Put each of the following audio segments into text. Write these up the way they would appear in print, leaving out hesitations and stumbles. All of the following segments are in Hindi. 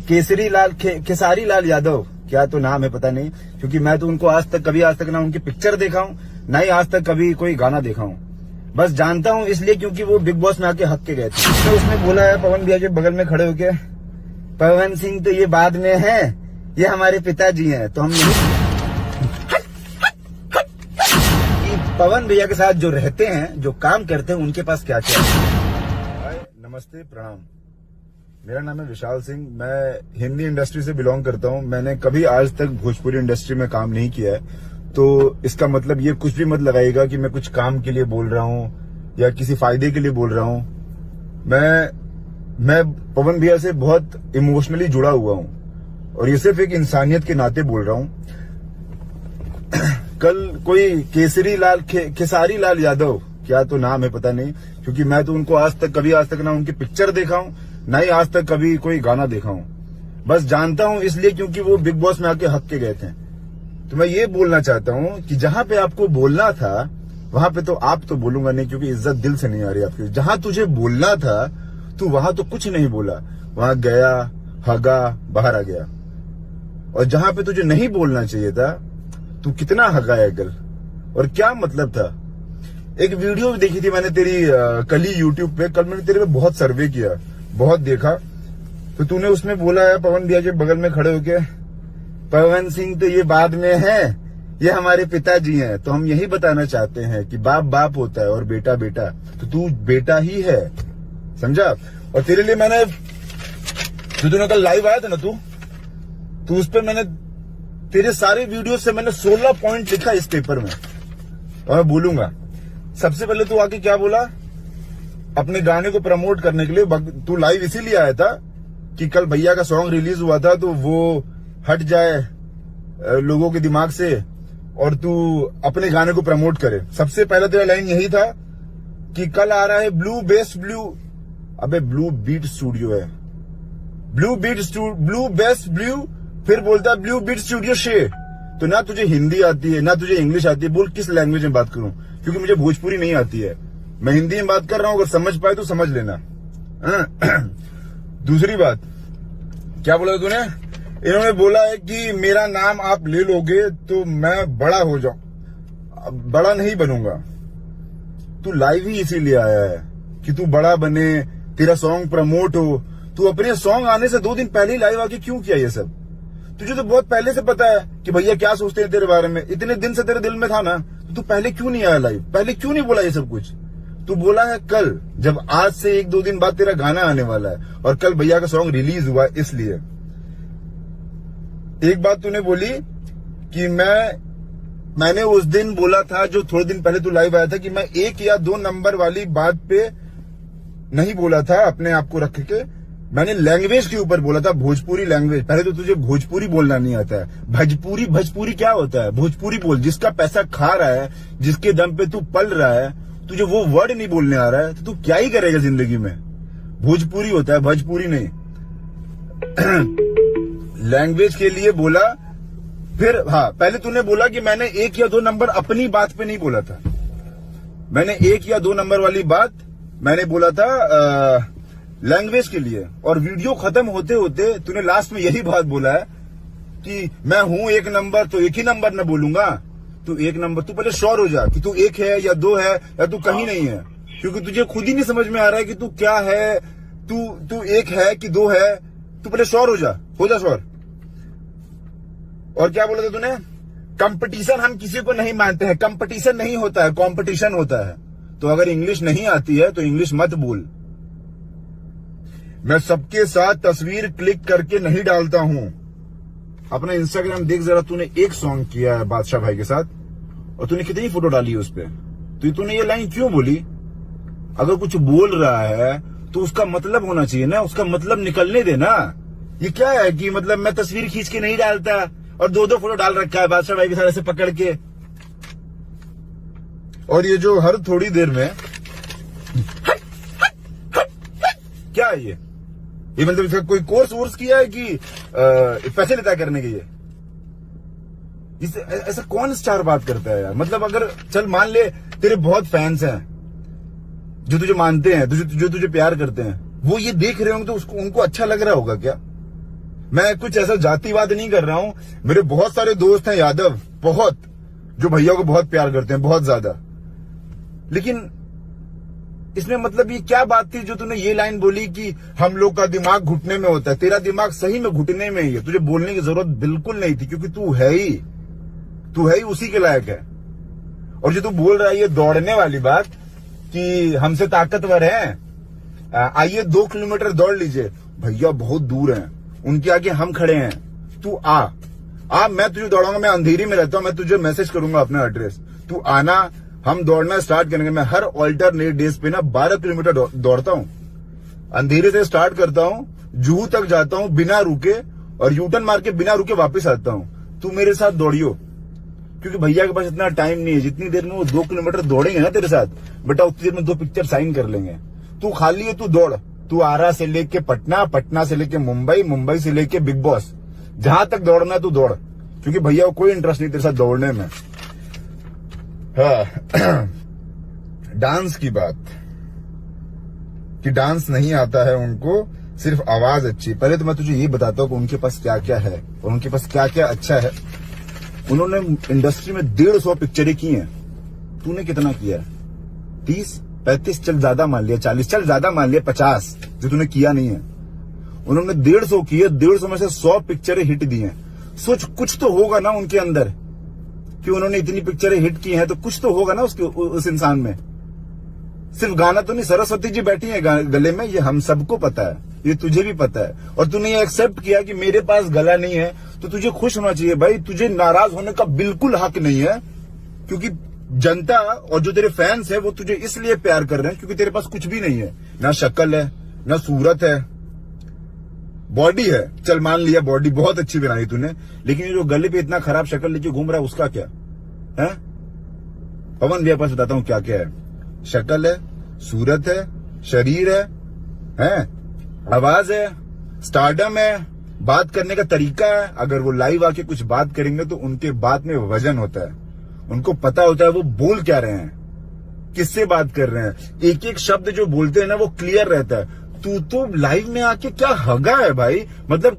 केसरी लाल खेसारी लाल यादव, क्या तो नाम है पता नहीं, क्योंकि मैं तो उनको आज तक ना उनकी पिक्चर देखा हूँ, ना ही आज तक कभी कोई गाना देखा हूँ। बस जानता हूँ इसलिए क्योंकि वो बिग बॉस में आके हक के गए थे। तो उसने बोला है पवन भैया के बगल में खड़े होके, पवन सिंह तो ये बाद में है, ये हमारे पिताजी हैं। तो हम पवन भैया के साथ जो रहते हैं, जो काम करते हैं, उनके पास क्या क्या है। नमस्ते, प्रणाम। मेरा नाम है विशाल सिंह। मैं हिंदी इंडस्ट्री से बिलोंग करता हूं। मैंने कभी आज तक भोजपुरी इंडस्ट्री में काम नहीं किया है, तो इसका मतलब ये कुछ भी मत लगाइएगा कि मैं कुछ काम के लिए बोल रहा हूं या किसी फायदे के लिए बोल रहा हूं। मैं पवन भैया से बहुत इमोशनली जुड़ा हुआ हूं और ये सिर्फ एक इंसानियत के नाते बोल रहा हूं। कल कोई खेसारी लाल यादव, क्या तो नाम है पता नहीं, क्योंकि मैं तो उनको आज तक ना उनकी पिक्चर देखा हूं, ना ही आज तक कभी कोई गाना देखा हूं। बस जानता हूं इसलिए क्योंकि वो बिग बॉस में आके हक के गए थे। तो मैं ये बोलना चाहता हूं कि जहां पे आपको बोलना था वहां पे तो आप तो बोलूंगा नहीं, क्योंकि इज्जत दिल से नहीं आ रही आपकी। जहां तुझे बोलना था तू वहां तो कुछ नहीं बोला, वहां गया, हगा, बाहर आ गया। और जहां पे तुझे नहीं बोलना चाहिए था, तू कितना हगाया कल, और क्या मतलब था। एक वीडियो देखी थी मैंने तेरी कल ही यूट्यूब पे। कल मैंने तेरे पे बहुत सर्वे किया, बहुत देखा, तो तूने उसमें बोला है पवन भैया के बगल में खड़े होके, पवन सिंह तो ये बाद में है, ये हमारे पिताजी हैं। तो हम यही बताना चाहते हैं कि बाप बाप होता है और बेटा बेटा, तो तू बेटा ही है, समझा। और तेरे लिए मैंने, जो तूने कल लाइव आया था ना, तू उस पर मैंने तेरे सारे वीडियो से मैंने 16 पॉइंट लिखा इस पेपर में, और मैं बोलूंगा। सबसे पहले तू आके क्या बोला, अपने गाने को प्रमोट करने के लिए तू लाइव इसीलिए आया था कि कल भैया का सॉन्ग रिलीज हुआ था, तो वो हट जाए लोगों के दिमाग से और तू अपने गाने को प्रमोट करे। सबसे पहला तेरा लाइन यही था कि कल आ रहा है ब्लू बीट स्टूडियो है, ब्लू बेस्ट ब्लू, फिर बोलता है ब्लू बीट स्टूडियो शे। तो ना तुझे हिंदी आती है, ना तुझे इंग्लिश आती है, बोल किस लैंग्वेज में बात करूं, क्योंकि मुझे भोजपुरी नहीं आती है। मैं हिंदी में बात कर रहा हूं, अगर समझ पाए तो समझ लेना। दूसरी बात, क्या बोला तूने, इन्होंने बोला है कि मेरा नाम आप ले लोगे तो मैं बड़ा हो जाऊं। बड़ा नहीं बनूंगा। तू लाइव ही इसीलिए आया है कि तू बड़ा बने, तेरा सॉन्ग प्रमोट हो। तू अपने सॉन्ग आने से 2 दिन पहले ही लाइव आके क्यों किया ये सब? तुझे तो बहुत पहले से पता है कि भैया क्या सोचते हैं तेरे बारे में। इतने दिन से तेरे दिल में था ना, तो तू पहले क्यों नहीं आया लाइव? पहले क्यों नहीं बोला ये सब कुछ? तू बोला है कल, जब आज से 1-2 दिन बाद तेरा गाना आने वाला है, और कल भैया का सॉन्ग रिलीज हुआ इसलिए। एक बात तूने बोली कि मैंने उस दिन बोला था, जो थोड़े दिन पहले तू लाइव आया था, कि मैं 1 या 2 नंबर वाली बात पे नहीं बोला था अपने आप को रख के। मैंने लैंग्वेज के ऊपर बोला था, भोजपुरी लैंग्वेज। पहले तो तुझे भोजपुरी बोलना नहीं आता है। भोजपुरी क्या होता है? भोजपुरी बोल। जिसका पैसा खा रहा है, जिसके दम पे तू पल रहा है, तुझे वो वर्ड नहीं बोलने आ रहा है, तो तू क्या ही करेगा जिंदगी में? भोजपुरी होता है, भोजपुरी नहीं। लैंग्वेज के लिए बोला। फिर हाँ, पहले तूने बोला कि मैंने 1 या 2 नंबर अपनी बात पे नहीं बोला था। मैंने 1 या 2 नंबर वाली बात मैंने बोला था लैंग्वेज के लिए। और वीडियो खत्म होते होते तूने लास्ट में यही बात बोला है कि मैं हूं 1 नंबर, तो 1 ही नंबर न बोलूंगा। तू 1 नंबर, तू पहले श्योर हो जा कि तू 1 है या 2 है या तू कहीं नहीं है, क्योंकि तुझे खुद ही नहीं समझ में आ रहा है कि तू क्या है। तू 1 है कि 2 है? तू पहले श्योर हो जा श्योर। और क्या बोला था तूने? कंपटीशन हम किसी को नहीं मानते हैं, कंपटीशन नहीं होता है, कंपटीशन होता है। तो अगर इंग्लिश नहीं आती है तो इंग्लिश मत बोल। मैं सबके साथ तस्वीर क्लिक करके नहीं डालता हूं। अपना इंस्टाग्राम देख जरा, तूने एक सॉन्ग किया है बादशाह भाई के साथ, और तूने कितनी फोटो डाली है उस पर। तो तूने ये लाइन क्यों बोली? अगर कुछ बोल रहा है तो उसका मतलब होना चाहिए ना, उसका मतलब निकलने देना। ये क्या है कि मतलब मैं तस्वीर खींच के नहीं डालता, और 2-2 फोटो डाल रखा है बादशाह भाई के साथ ऐसे पकड़ के। और ये जो हर थोड़ी देर में क्या है ये मतलब इसका कोई कोर्स किया है कि पैसे लेता करने के? ये ऐसा कौन स्टार बात करता है यार? मतलब अगर चल मान ले तेरे बहुत फैंस हैं जो तुझे मानते हैं, जो तुझे प्यार करते हैं, वो ये देख रहे होंगे तो उनको अच्छा लग रहा होगा क्या? मैं कुछ ऐसा जातिवाद नहीं कर रहा हूं। मेरे बहुत सारे दोस्त हैं यादव, बहुत, जो भैया को बहुत प्यार करते हैं, बहुत ज्यादा। लेकिन इसमें मतलब ये क्या बात थी जो तूने ये लाइन बोली कि हम लोग का दिमाग घुटने में होता है? तेरा दिमाग सही में घुटने में ही है, तुझे बोलने की जरूरत बिल्कुल नहीं थी, क्योंकि तू है ही उसी के लायक है। और जो तू बोल रहा है ये दौड़ने वाली बात कि हमसे ताकतवर है, आइए 2 किलोमीटर दौड़ लीजिए, भैया बहुत दूर हैं, उनके आगे हम खड़े हैं। तू आ, मैं तुझे दौड़ाऊंगा। मैं अंधेरी में रहता हूं, मैं तुझे मैसेज करूंगा अपना एड्रेस, तू आना, हम दौड़ना स्टार्ट करेंगे। मैं हर ऑल्टरनेट डेज पे ना 12 किलोमीटर दौड़ता हूं। अंधेरे से स्टार्ट करता हूं, जुहू तक जाता हूं बिना रुके, और यूटर्न मार के बिना रुके वापस आता हूं। तू मेरे साथ दौड़ियो, क्योंकि भैया के पास इतना टाइम नहीं है। जितनी देर में वो 2 किलोमीटर दौड़ेंगे ना तेरे साथ, बेटा उतनी देर में 2 पिक्चर साइन कर लेंगे। तू खाली है, तू दौड़। तू आरा से लेके पटना, पटना से लेके मुंबई, मुंबई से लेके बिग बॉस, जहां तक दौड़ना है तू दौड़, क्योंकि भैया को कोई इंटरेस्ट नहीं तेरे साथ दौड़ने में। हाँ डांस की बात, कि डांस नहीं आता है उनको, सिर्फ आवाज अच्छी। पहले तो मैं तुझे ये बताता हूँ कि उनके पास क्या क्या है और उनके पास क्या क्या अच्छा है। उन्होंने इंडस्ट्री में 150 पिक्चरें की हैं। तूने कितना किया है? 30, 35, चल ज्यादा मान लिया, 40, चल ज्यादा मान लिया 50, जो तूने किया नहीं है। उन्होंने 150 की है, 150 में से 100 पिक्चरें हिट दी हैं। सोच, कुछ तो होगा ना उनके अंदर कि उन्होंने इतनी पिक्चरें हिट की हैं, तो कुछ तो होगा ना उस इंसान में। सिर्फ गाना तो नहीं, सरस्वती जी बैठी है गले में, ये हम सबको पता है, ये तुझे भी पता है। और तूने ये एक्सेप्ट किया कि मेरे पास गला नहीं है, तो तुझे खुश होना चाहिए भाई। तुझे नाराज होने का बिल्कुल हक नहीं है, क्योंकि जनता और जो तेरे फैंस है वो तुझे इसलिए प्यार कर रहे हैं क्योंकि तेरे पास कुछ भी नहीं है। ना शक्ल है, ना सूरत है, बॉडी है, चल मान लिया बॉडी बहुत अच्छी बनाई तूने, लेकिन ये जो गले पे इतना खराब शक्ल लेके घूम रहा है उसका क्या है? पवन भैया पास बताता हूं क्या क्या है। शक्ल है, सूरत है, शरीर है, आवाज है, स्टारडम है, बात करने का तरीका है। अगर वो लाइव आके कुछ बात करेंगे तो उनके बात में वजन होता है, उनको पता होता है वो बोल क्या रहे हैं, किससे बात कर रहे हैं। एक एक शब्द जो बोलते हैं ना वो क्लियर रहता है। तू तो लाइव में आके क्या हगा है भाई, मतलब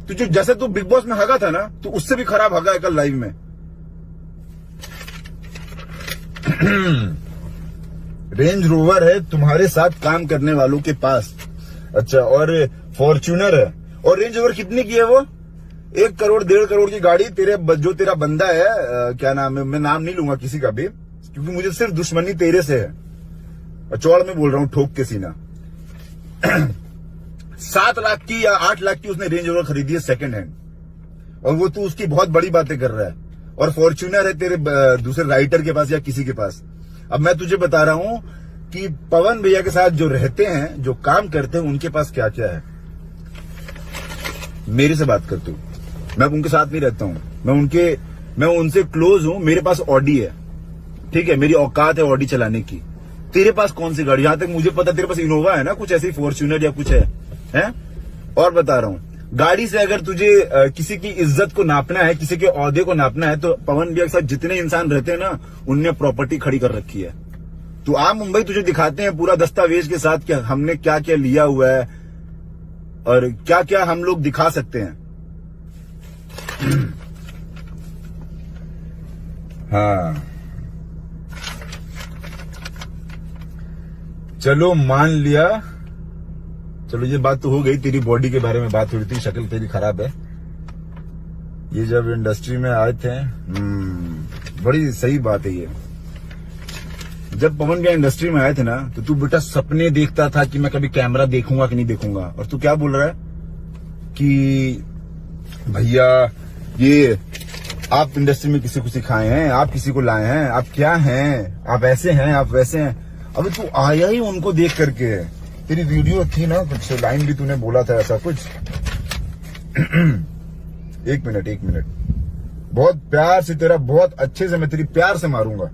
तुझे जैसे तू बिग बॉस में हगा था ना, तो उससे भी खराब हगा है कल लाइव में। रेंज रोवर है तुम्हारे साथ काम करने वालों के पास, अच्छा, और फॉर्च्यूनर है। और रेंज रोवर कितनी की है वो? 1 करोड़ 1.5 करोड़ की गाड़ी। जो तेरा बंदा है, क्या नाम है, मैं नाम नहीं लूंगा किसी का भी, क्योंकि मुझे सिर्फ दुश्मनी तेरे से है, और चौड़ में बोल रहा हूं ठोक के सीना। 7 लाख की या 8 लाख की उसने रेंज रोवर खरीदी है सेकंड हैंड, और वो तू उसकी बहुत बड़ी बातें कर रहा है। और फॉर्च्यूनर है तेरे दूसरे राइटर के पास या किसी के पास। अब मैं तुझे बता रहा हूं कि पवन भैया के साथ जो रहते हैं, जो काम करते हैं, उनके पास क्या क्या है। मेरे से बात कर तू, मैं उनके साथ नहीं रहता हूं, मैं उनसे क्लोज हूं। मेरे पास ऑडी है, ठीक है, मेरी औकात है ऑडी चलाने की। तेरे पास कौन सी गाड़ी? यहां तक मुझे पता तेरे पास इनोवा है ना, कुछ ऐसी फॉर्च्यूनर या कुछ है? और बता रहा हूं, गाड़ी से अगर तुझे किसी की इज्जत को नापना है, किसी के ओहदे को नापना है, तो पवन भैया के साथ जितने इंसान रहते हैं ना, उनने प्रॉपर्टी खड़ी कर रखी है। तू आ मुंबई, तुझे दिखाते हैं पूरा दस्तावेज के साथ कि हमने क्या क्या लिया हुआ है और क्या क्या हम लोग दिखा सकते हैं। हाँ चलो मान लिया, चलो ये बात तो हो गई, तेरी बॉडी के बारे में बात हो रही थी, शक्ल तेरी खराब है। ये जब इंडस्ट्री में आए थे, बड़ी सही बात है ये। जब पवन भैया इंडस्ट्री में आए थे ना, तो तू बेटा सपने देखता था कि मैं कभी कैमरा देखूंगा कि नहीं देखूंगा, और तू क्या बोल रहा है कि भैया ये आप इंडस्ट्री में किसी को सिखाए हैं, आप किसी को लाए हैं, आप क्या हैं, आप ऐसे हैं, आप वैसे हैं। अभी तू आया ही उनको देख करके। तेरी वीडियो थी ना, कुछ लाइन भी तूने बोला था ऐसा कुछ। एक मिनट, बहुत प्यार से तेरा, बहुत अच्छे से मैं तेरी प्यार से मारूंगा।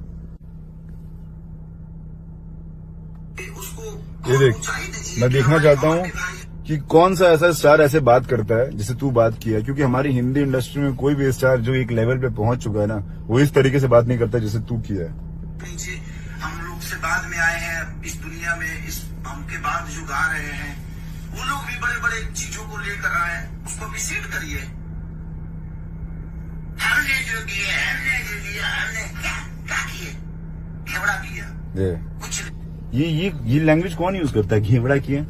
ये देख, मैं देखना चाहता हूँ कि कौन सा ऐसा स्टार ऐसे बात करता है जैसे तू बात किया है, क्योंकि हमारी हिंदी इंडस्ट्री में कोई भी स्टार जो एक लेवल पे पहुंच चुका है ना, वो इस तरीके से बात नहीं करता जैसे तू किया है। हम लोग से बाद में आए हैं इस दुनिया में, इस हम के बाद जो गा रहे हैं, वो लोग भी बड़े बड़े चीजों को लेकर आए, उसको अप्रिशिएट करिए। हमने जो किया, हमने क्या किए? घेवड़ा किया, कुछ ये लैंग्वेज कौन यूज करता है? घेवड़ा किया।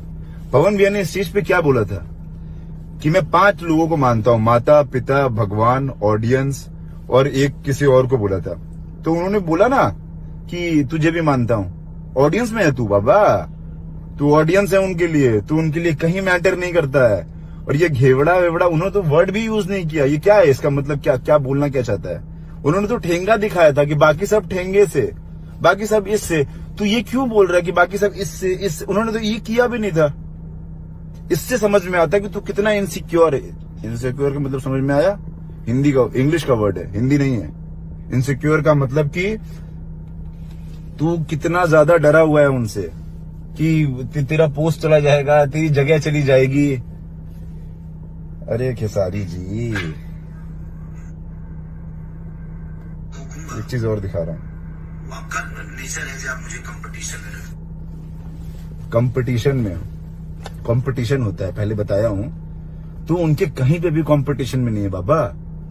पवन भैया ने इस चीज पे क्या बोला था कि मैं 5 लोगों को मानता हूं, माता पिता भगवान ऑडियंस और एक किसी और को बोला था। तो उन्होंने बोला ना कि तुझे भी मानता हूं। ऑडियंस में है तू बाबा, तू ऑडियंस है उनके लिए, तू उनके लिए कहीं मैटर नहीं करता है। और ये घेवड़ा वेवड़ा उन्होंने तो वर्ड भी यूज नहीं किया। ये क्या है, इसका मतलब क्या क्या बोलना क्या चाहता है? उन्होंने तो ठेंगा दिखाया था कि बाकी सब ठेंगे से, बाकी सब इससे। तो ये क्यों बोल रहा है कि बाकी सब इससे इस? उन्होंने तो ये किया भी नहीं था। इससे समझ में आता है कि तू कितना इनसिक्योर है। इनसिक्योर का मतलब समझ में आया? हिंदी का, इंग्लिश का वर्ड है, हिंदी नहीं है। इनसिक्योर का मतलब कि तू कितना ज्यादा डरा हुआ है उनसे कि तेरा पोस्ट चला जाएगा, तेरी जगह चली जाएगी। अरे खेसारी जी, एक चीज और दिखा रहा हूं। आपका नेचर है जो आप मुझे कंपटीशन होता है, पहले बताया हूं। तू उनके कहीं पे भी कंपटीशन में नहीं है बाबा,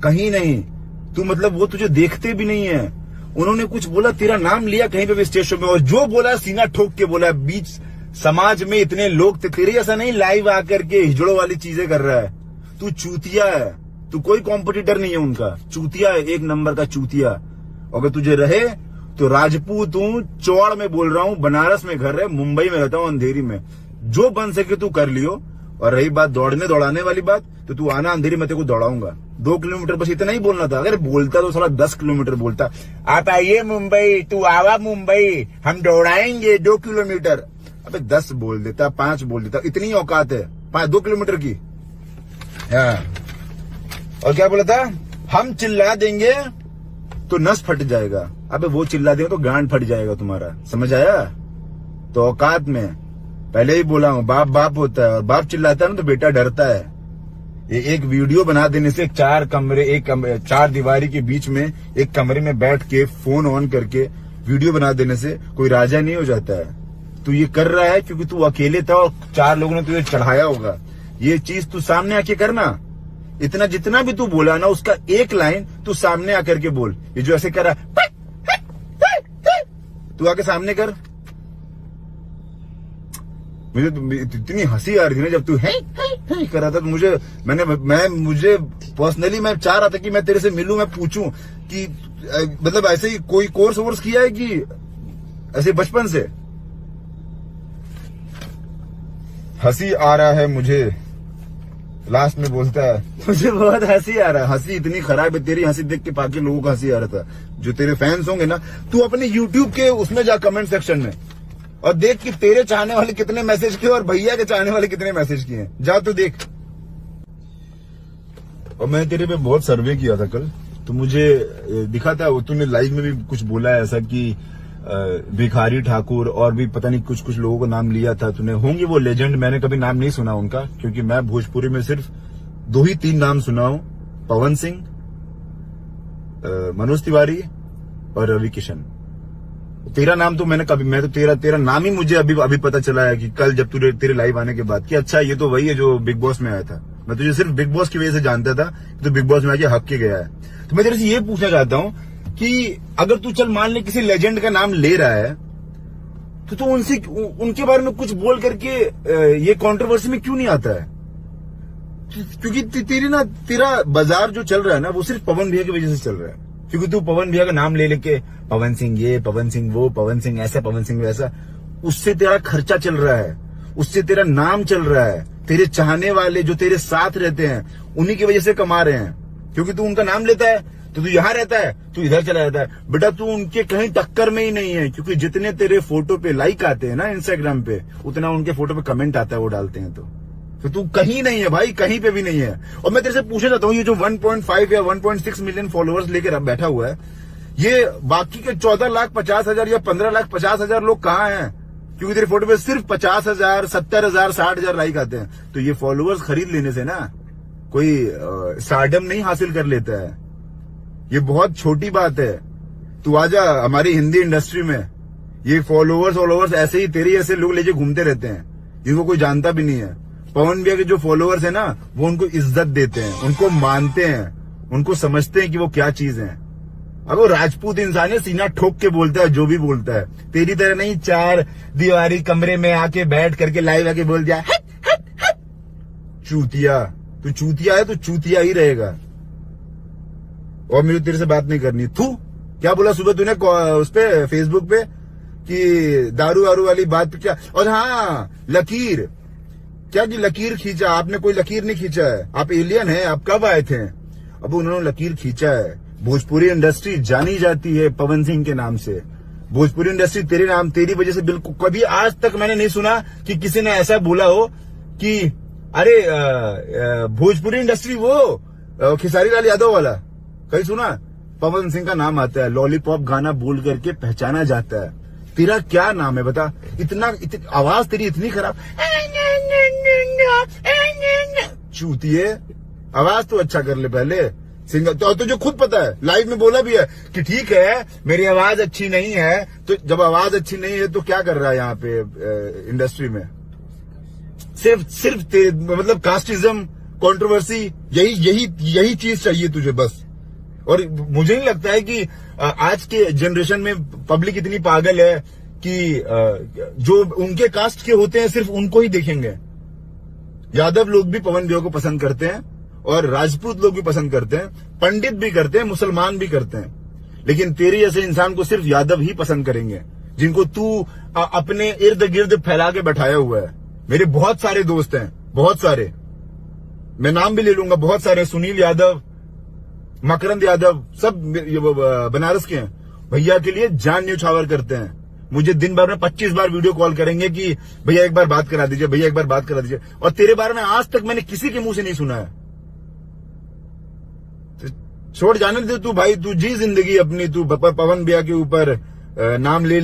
कहीं नहीं। तू मतलब वो तुझे देखते भी नहीं है। उन्होंने कुछ बोला, तेरा नाम लिया कहीं पे भी स्टेज शो में, और जो बोला सीना ठोक के बोला। बीच समाज में इतने लोग थे, तेरे जैसा नहीं लाइव आकर के हिजड़ों वाली चीजें कर रहा है। तू चूतिया है, तू कोई कॉम्पिटिटर नहीं है उनका। चूतिया है, 1 नंबर का चूतिया। अगर तुझे रहे तो राजपूत हूं, चौड़ में बोल रहा हूं, बनारस में घर है, मुंबई में रहता हूं, अंधेरी में। जो बन सके तू कर लियो। और रही बात दौड़ाने वाली बात, तो तू आना अंधेरी में, तेरे को दौड़ाऊंगा 2 किलोमीटर, बस इतना ही बोलना था। अगर बोलता तो साला 10 किलोमीटर बोलता। आप आइए मुंबई, तू आवा मुंबई, हम दौड़ाएंगे 2 किलोमीटर। अबे 10 बोल देता, 5 बोल देता, इतनी औकात है 2 किलोमीटर की। हाँ। और क्या बोला था? हम चिल्ला देंगे तो नस फट जाएगा। अबे वो चिल्ला देंगे तो गांड फट जाएगा तुम्हारा, समझ आया? तो औकात में पहले ही बोला हूं, बाप बाप होता है, और बाप चिल्लाता है ना तो बेटा डरता है। ये एक वीडियो बना देने से 4 दीवारी के बीच में एक कमरे में बैठ के फोन ऑन करके वीडियो बना देने से कोई राजा नहीं हो जाता है। तू ये कर रहा है क्योंकि तू अकेले था और 4 लोगों ने तुझे चढ़ाया होगा। ये चीज तू सामने आके करना। इतना जितना भी तू बोला ना, उसका एक लाइन तू सामने आकर के बोल। ये जो ऐसे कर रहा है, तू आके सामने कर। मुझे तो इतनी हंसी आ रही थी ना जब तू है कर रहा था। तो मुझे पर्सनली मैं चाह रहा था कि मैं तेरे से मिलूं, मैं पूछूं कि मतलब ऐसे ही कोई कोर्स वोर्स किया है कि ऐसे बचपन से? हंसी आ रहा है मुझे, लास्ट में बोलता है। मुझे बहुत हंसी आ रहा है। हंसी इतनी खराब है तेरी, हंसी देख के बाकी लोगों को हंसी आ रहा था। जो तेरे फैंस होंगे ना, तू अपने YouTube के उसमें जा, कमेंट सेक्शन में, और देख कि तेरे चाहने वाले कितने मैसेज किए और भैया के चाहने वाले कितने मैसेज किए हैं। जा तो देख। और मैं तेरे पे बहुत सर्वे किया था कल, तो मुझे दिखा था, तूने लाइव में भी कुछ बोला है ऐसा कि भिखारी ठाकुर और भी पता नहीं कुछ लोगों का नाम लिया था तूने। होंगे वो लेजेंड, मैंने कभी नाम नहीं सुना उनका, क्योंकि मैं भोजपुरी में सिर्फ 2 ही 3 नाम सुना हूं, पवन सिंह, मनोज तिवारी और रवि किशन। तेरा नाम तो मैं तो तेरा नाम ही मुझे अभी पता चला है कि कल जब तेरे लाइव आने के बाद, कि अच्छा ये तो वही है जो बिग बॉस में आया था। मैं तुझे सिर्फ बिग बॉस की वजह से जानता था, तो बिग बॉस में आके हक के गया है। तो मैं तेरे से ये पूछना चाहता हूं कि अगर तू चल मान ले किसी लेजेंड का नाम ले रहा है, तो तू उनके बारे में कुछ बोल करके ये कंट्रोवर्सी में क्यों नहीं आता है? क्योंकि तेरा बाजार जो चल रहा है ना, वो सिर्फ पवन भैया की वजह से चल रहा है। क्योंकि तू पवन भैया का नाम ले लेके, पवन सिंह ये, पवन सिंह वो, पवन सिंह ऐसा, पवन सिंह वैसा, उससे तेरा खर्चा चल रहा है, उससे तेरा नाम चल रहा है। तेरे चाहने वाले जो तेरे साथ रहते हैं, उन्हीं की वजह से कमा रहे हैं। क्योंकि तू उनका नाम लेता है तो तू यहां रहता है, तू इधर चला जाता है। बेटा तू उनके कहीं टक्कर में ही नहीं है, क्योंकि जितने तेरे फोटो पे लाइक आते हैं ना इंस्टाग्राम पे, उतना उनके फोटो पे कमेंट आता है, वो डालते हैं। तो तू कहीं नहीं है भाई, कहीं पे भी नहीं है। और मैं तेरे से पूछना चाहता हूँ, ये जो 1.5 या 1.6 मिलियन फॉलोअर्स लेकर बैठा हुआ है, ये बाकी के 14,50,000 या 15,50,000 लोग कहाँ हैं? क्योंकि तेरे फोटो पे सिर्फ 50,000, 70,000, 60,000 लाइक आते हैं। तो ये फॉलोअर्स खरीद लेने से ना कोई स्टारडम नहीं हासिल कर लेता है। ये बहुत छोटी बात है। तू आजा हमारी हिंदी इंडस्ट्री में, ये फॉलोअर्स ऐसे ही तेरे ऐसे लोग लेके घूमते रहते हैं, जिनको कोई जानता भी नहीं है। पवन भैया के जो फॉलोअर्स है ना, वो उनको इज्जत देते हैं, उनको मानते हैं, उनको समझते हैं कि वो क्या चीज है। अब वो राजपूत इंसान है, सीना ठोक के बोलता है जो भी बोलता है। तेरी तरह नहीं 4 दीवारी कमरे में आके बैठ करके लाइव आके बोल दिया चूतिया। तू चूतिया है तो चूतिया ही रहेगा। और मुझे तेरे से बात नहीं करनी। तू क्या बोला सुबह तूने उस पे फेसबुक पे कि दारू वारू वाली बात पे क्या? और हाँ, लकीर क्या की लकीर खींचा आपने? कोई लकीर नहीं खींचा है। आप एलियन हैं। आप कब आए थे? अब उन्होंने लकीर खींचा है। भोजपुरी इंडस्ट्री जानी जाती है पवन सिंह के नाम से। भोजपुरी इंडस्ट्री तेरे नाम, तेरी वजह से बिल्कुल कभी आज तक मैंने नहीं सुना कि किसी ने ऐसा बोला हो कि अरे भोजपुरी इंडस्ट्री वो खेसारी लाल यादव वाला। कहीं सुना? पवन सिंह का नाम आता है। लॉलीपॉप गाना बोल करके पहचाना जाता है। तेरा क्या नाम है बता? आवाज तेरी इतनी खराब, चूतिए। आवाज तो अच्छा कर ले पहले। सिंगर तो तुझे खुद पता है, लाइव में बोला भी है कि ठीक है मेरी आवाज अच्छी नहीं है। तो जब आवाज अच्छी नहीं है तो क्या कर रहा है यहाँ पे इंडस्ट्री में? सिर्फ मतलब कास्टिज्म, कंट्रोवर्सी, यही चीज चाहिए तुझे बस। और मुझे नहीं लगता है कि आज के जनरेशन में पब्लिक इतनी पागल है कि जो उनके कास्ट के होते हैं सिर्फ उनको ही देखेंगे। यादव लोग भी पवन भैया को पसंद करते हैं और राजपूत लोग भी पसंद करते हैं, पंडित भी करते हैं, मुसलमान भी करते हैं। लेकिन तेरे जैसे इंसान को सिर्फ यादव ही पसंद करेंगे, जिनको तू अपने इर्द गिर्द फैला के बैठाया हुआ है। मेरे बहुत सारे दोस्त हैं, बहुत सारे, मैं नाम भी ले लूंगा, बहुत सारे। सुनील यादव, मकरंद यादव, सब बनारस के हैं। भैया के लिए जान न्यौछावर करते हैं। मुझे दिन भर में 25 बार वीडियो कॉल करेंगे कि भैया एक बार बात करा दीजिए, भैया एक बार बात करा दीजिए। और तेरे बारे में आज तक मैंने किसी के मुंह से नहीं सुना है। तो छोड़ जाने दे तू भाई, तू जी जिंदगी अपनी। तू पवन भैया के ऊपर नाम ले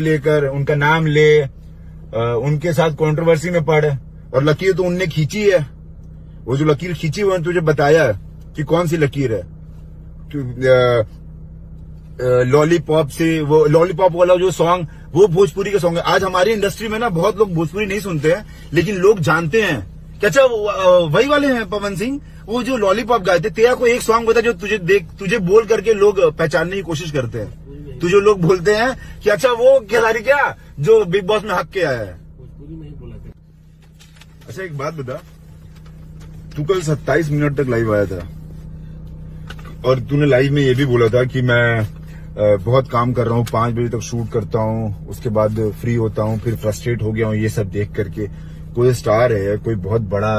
लेकर उनका नाम ले, उनके साथ कंट्रोवर्सी में पड़। और लकीर तो उनने खींची है। वो जो लकीर खींची वो तुझे बताया कि कौन सी लकीर है। लॉलीपॉप से, वो लॉलीपॉप वाला जो सॉन्ग, वो भोजपुरी का सॉन्ग है। आज हमारी इंडस्ट्री में ना बहुत लोग भोजपुरी नहीं सुनते हैं, लेकिन लोग जानते हैं कि अच्छा वही वाले हैं पवन सिंह, वो जो लॉलीपॉप गाए थे। तेरा कोई एक सॉन्ग बता जो तुझे बोल करके लोग पहचानने की कोशिश करते हैं। तुझे लोग बोलते हैं कि अच्छा वो खेसारी क्या जो बिग बॉस में हक के आया है। अच्छा एक बात बता, तू कल 27 मिनट तक लाइव आया था और तूने लाइव में ये भी बोला था कि मैं बहुत काम कर रहा हूँ, 5 बजे तक शूट करता हूँ, उसके बाद फ्री होता हूँ, फिर फ्रस्ट्रेट हो गया हूँ ये सब देख करके। कोई स्टार है, कोई बहुत बड़ा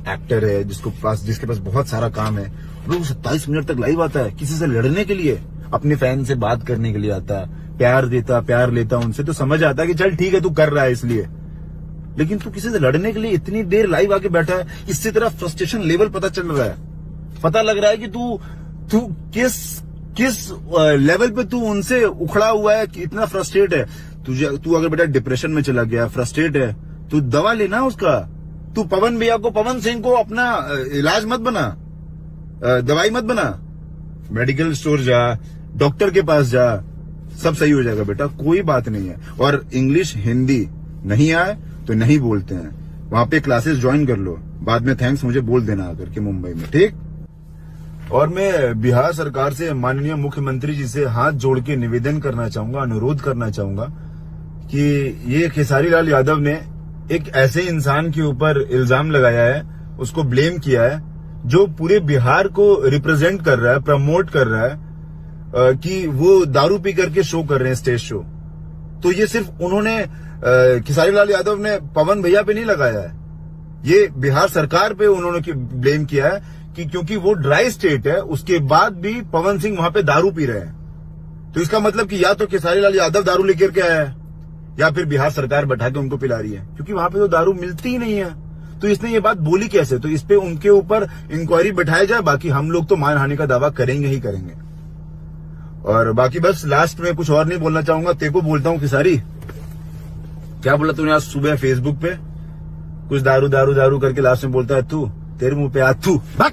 एक्टर है जिसके पास बहुत सारा काम है, वो 27 मिनट तक लाइव आता है किसी से लड़ने के लिए, अपने फैन से बात करने के लिए आता है, प्यार लेता उनसे। तो समझ आता है कि चल ठीक है तू कर रहा है इसलिए। लेकिन तू किसी से लड़ने के लिए इतनी देर लाइव आके बैठा है, इससे तेरा फ्रस्ट्रेशन लेवल पता चल रहा है। पता लग रहा है कि तू किस लेवल पे तू उनसे उखड़ा हुआ है, कि इतना फ्रस्ट्रेट है। तू अगर बेटा डिप्रेशन में चला गया, फ्रस्ट्रेट है, तू दवा लेना उसका। तू पवन भैया को, पवन सिंह को अपना इलाज मत बना, दवाई मत बना। मेडिकल स्टोर जा, डॉक्टर के पास जा, सब सही हो जाएगा बेटा, कोई बात नहीं है। और इंग्लिश हिंदी नहीं आए तो नहीं बोलते हैं, वहां पे क्लासेस ज्वाइन कर लो, बाद में थैंक्स मुझे बोल देना आकर के मुंबई में, ठीक। और मैं बिहार सरकार से माननीय मुख्यमंत्री जी से हाथ जोड़ के निवेदन करना चाहूंगा, अनुरोध करना चाहूंगा कि ये खेसारी लाल यादव ने एक ऐसे इंसान के ऊपर इल्जाम लगाया है, उसको ब्लेम किया है, जो पूरे बिहार को रिप्रेजेंट कर रहा है, प्रमोट कर रहा है कि वो दारू पी करके शो कर रहे हैं, स्टेज शो। तो ये सिर्फ उन्होंने खेसारी लाल यादव ने पवन भैया पे नहीं लगाया है, ये बिहार सरकार पे उन्होंने ब्लेम किया है कि क्योंकि वो ड्राई स्टेट है, उसके बाद भी पवन सिंह वहां पे दारू पी रहे हैं। तो इसका मतलब कि या तो खेसारी लाल यादव दारू लेकर के आया है या फिर बिहार सरकार बैठा के उनको पिला रही है, क्योंकि वहां पे तो दारू मिलती ही नहीं है। तो इसने ये बात बोली कैसे? तो इस पे उनके ऊपर इंक्वायरी बैठाया जाए, बाकी हम लोग तो मानहानि का दावा करेंगे ही करेंगे। और बाकी बस लास्ट में कुछ और नहीं बोलना चाहूंगा, तेरे को बोलता हूँ खेसारी, क्या बोला तूने आज सुबह फेसबुक पे? कुछ दारू दारू दारू करके लास्ट में बोलता है तू, तेरे मुंह पे हाथ, तू भाग।